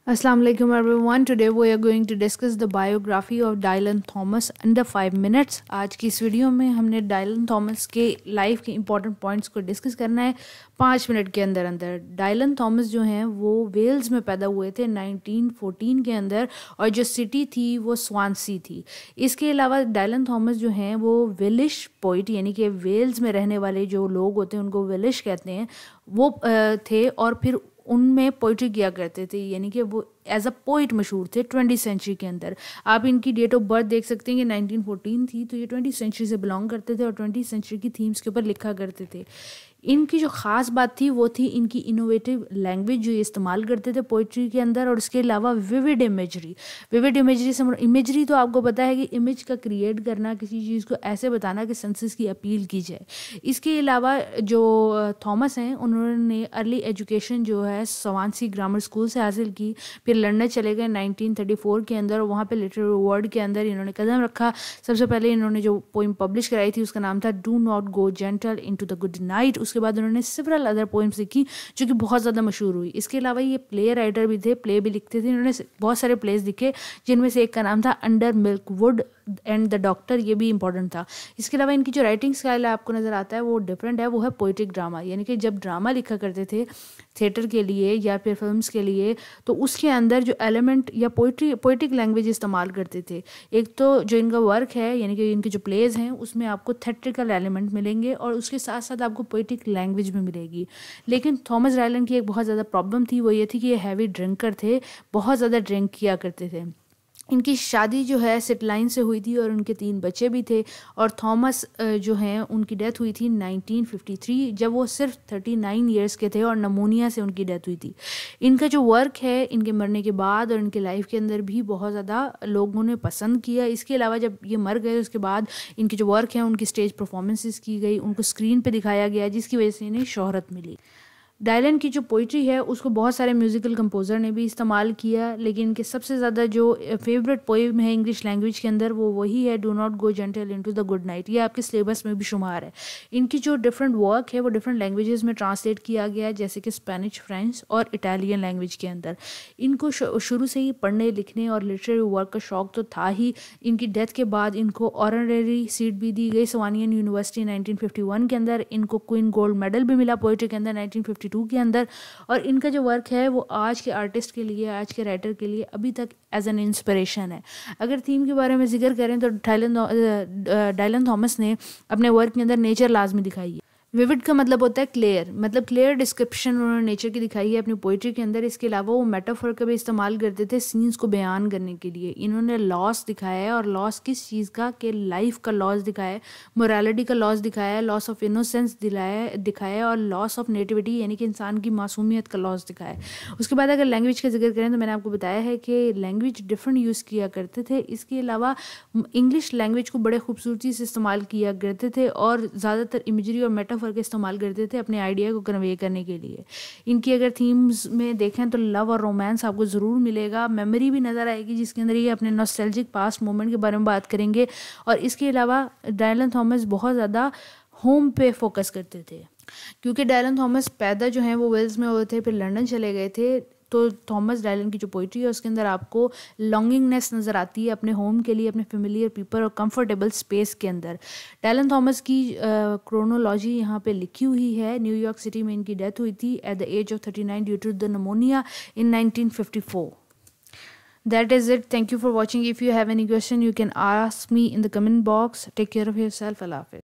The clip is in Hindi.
Assalamu alaikum everyone. Today we are going to discuss the biography of Dylan Thomas under 5 minutes. आज की इस वीडियो में हमने डायलन थॉमस के लाइफ के इंपॉर्टेंट पॉइंट्स को डिस्कस करना है 5 मिनट के अंदर अंदर। डायलन थॉमस जो हैं वो वेल्स में पैदा हुए थे 1914 के अंदर, और जो सिटी थी वो स्वानसी थी। इसके अलावा डायलन थॉमस जो हैं वो वेलिश पोइट, यानी कि वेल्स में रहने वाले जो लोग होते हैं उनको वेलिश कहते हैं, वो थे, और फिर उनमें पोइट्री किया करते थे, यानी कि वो एज अ पोइट मशहूर थे 20 सेंचुरी के अंदर। आप इनकी डेट ऑफ बर्थ देख सकते हैं कि 1914 थी, तो ये 20 सेंचुरी से बिलोंग करते थे और 20 सेंचुरी की थीम्स के ऊपर लिखा करते थे। इनकी जो ख़ास बात थी वो थी इनकी इनोवेटिव लैंग्वेज जो ये इस्तेमाल करते थे पोइट्री के अंदर, और इसके अलावा विविड इमेजरी। विविड इमेजरी से इमेजरी तो आपको पता है कि इमेज का क्रिएट करना, किसी चीज़ को ऐसे बताना कि सेंसेस की अपील की जाए। इसके अलावा जो थॉमस हैं उन्होंने अर्ली एजुकेशन जो है स्वानसी ग्रामर स्कूल से हासिल की, फिर लंदन चले गए 1934 के अंदर, वहाँ पे लिटरेरी वर्ल्ड के अंदर इन्होंने कदम रखा। सबसे पहले इन्होंने जो पोइम पब्लिश कराई थी उसका नाम था do not go gentle into the good night. उसके बाद उन्होंने सिवरल अदर पोइम्स लिखी जो कि बहुत ज़्यादा मशहूर हुई। इसके अलावा ये प्ले राइटर भी थे, प्ले भी लिखते थे। इन्होंने बहुत सारे प्लेस लिखे जिनमें से एक का नाम था under milk would and the doctor, ये भी इंपॉर्टेंट था। इसके अलावा इनकी जो राइटिंग स्टाइल है आपको नज़र आता है वो डिफरेंट है, वो है पोइटिक ड्रामा, यानी कि जब ड्रामा लिखा करते थे थिएटर के लिए या फिर फिल्म्स के लिए, तो उसके अंदर जो एलिमेंट या पोइटिक लैंग्वेज इस्तेमाल करते थे। एक तो जो इनका वर्क है, यानी कि इनके जो प्लेज हैं उसमें आपको थेट्रिकल एलिमेंट मिलेंगे और उसके साथ साथ आपको पोइटिक लैंग्वेज भी मिलेगी। लेकिन थॉमस डायलन की एक बहुत ज़्यादा प्रॉब्लम थी, वो ये थी कि ये हैवी ड्रिंकर थे, बहुत ज़्यादा ड्रिंक किया करते थे। इनकी शादी जो है सिटलाइन से हुई थी और उनके 3 बच्चे भी थे, और थॉमस जो हैं उनकी डेथ हुई थी 1953 जब वो सिर्फ 39 ईयर्स के थे और नमोनिया से उनकी डेथ हुई थी। इनका जो वर्क है इनके मरने के बाद और इनके लाइफ के अंदर भी बहुत ज़्यादा लोगों ने पसंद किया। इसके अलावा जब ये मर गए उसके बाद इनके जो वर्क है उनकी स्टेज परफॉर्मेंसेस की गई, उनको स्क्रीन पर दिखाया गया, जिसकी वजह से इन्हें शोहरत मिली। डायलन की जो पोइट्री है उसको बहुत सारे म्यूज़िकल कंपोज़र ने भी इस्तेमाल किया, लेकिन इनके सबसे ज़्यादा जो फेवरेट पोइम है इंग्लिश लैंग्वेज के अंदर वो वही है do not go gentle into the good night. ये आपके सिलेबस में भी शुमार है। इनकी जो डिफरेंट वर्क है वो डिफरेंट लैंग्वेजेस में ट्रांसलेट किया गया है, जैसे कि स्पेनिश, फ्रेंच और इटालियन लैंग्वेज के अंदर। इनको शुरू से ही पढ़ने लिखने और लिटरेरी वर्क का शौक तो था ही। इनकी डेथ के बाद इनको ऑनररी सीट भी दी गई सवानियन यूनिवर्सिटी 1951 के अंदर। इनको क्वीन गोल्ड मेडल भी मिला पोइट्री के अंदर 1952 के अंदर। और इनका जो वर्क है वो आज के आर्टिस्ट के लिए, आज के राइटर के लिए अभी तक एज एन इंस्पिरेशन है। अगर थीम के बारे में जिक्र करें तो डायलन थॉमस ने अपने वर्क के अंदर नेचर लाजमी दिखाई है। विविड का मतलब होता है क्लियर, मतलब क्लियर डिस्क्रिप्शन उन्होंने नेचर की दिखाई है अपनी पोइट्री के अंदर। इसके अलावा वो मेटाफर का भी इस्तेमाल करते थे सीन्स को बयान करने के लिए। इन्होंने लॉस दिखाया है, और लॉस किस चीज़ का, कि लाइफ का लॉस दिखाया है, मोरालिटी का लॉस दिखाया है, लॉस ऑफ इनोसेंस दिखाया है, और लॉस ऑफ नेटिविटी यानी कि इंसान की मासूमियत का लॉस दिखाया है। उसके बाद अगर लैंग्वेज का जिक्र करें तो मैंने आपको बताया है कि लैंग्वेज डिफरेंट यूज़ किया करते थे। इसके अलावा इंग्लिश लैंग्वेज को बड़े खूबसूरती से इस्तेमाल किया करते थे और ज़्यादातर इमेजरी और मेटाफर का इस्तेमाल करते थे अपने आइडिया को कन्वे करने के लिए। इनकी अगर थीम्स में देखें तो लव और रोमांस आपको ज़रूर मिलेगा, मेमोरी भी नज़र आएगी जिसके अंदर ये अपने नॉस्टैल्जिक पास्ट मोमेंट के बारे में बात करेंगे। और इसके अलावा डायलन थॉमस बहुत ज़्यादा होम पे फोकस करते थे, क्योंकि डायलन थॉमस पैदा जो हैं वो वेल्स में हुए थे, फिर लंदन चले गए थे। तो थॉमस डायलन की जो पोइट्री है उसके अंदर आपको लॉन्गिंगनेस नज़र आती है अपने होम के लिए, अपने फेमिलियर पीपल और कंफर्टेबल स्पेस के अंदर। डायलन थॉमस की क्रोनोलॉजी यहाँ पे लिखी हुई है। न्यूयॉर्क सिटी में इनकी डेथ हुई थी at the age of 39 due to the pneumonia in 1954. That is it. Thank you for watching. If you have any question you can ask me in the comment box. Take care of yourself. Allah Hafiz.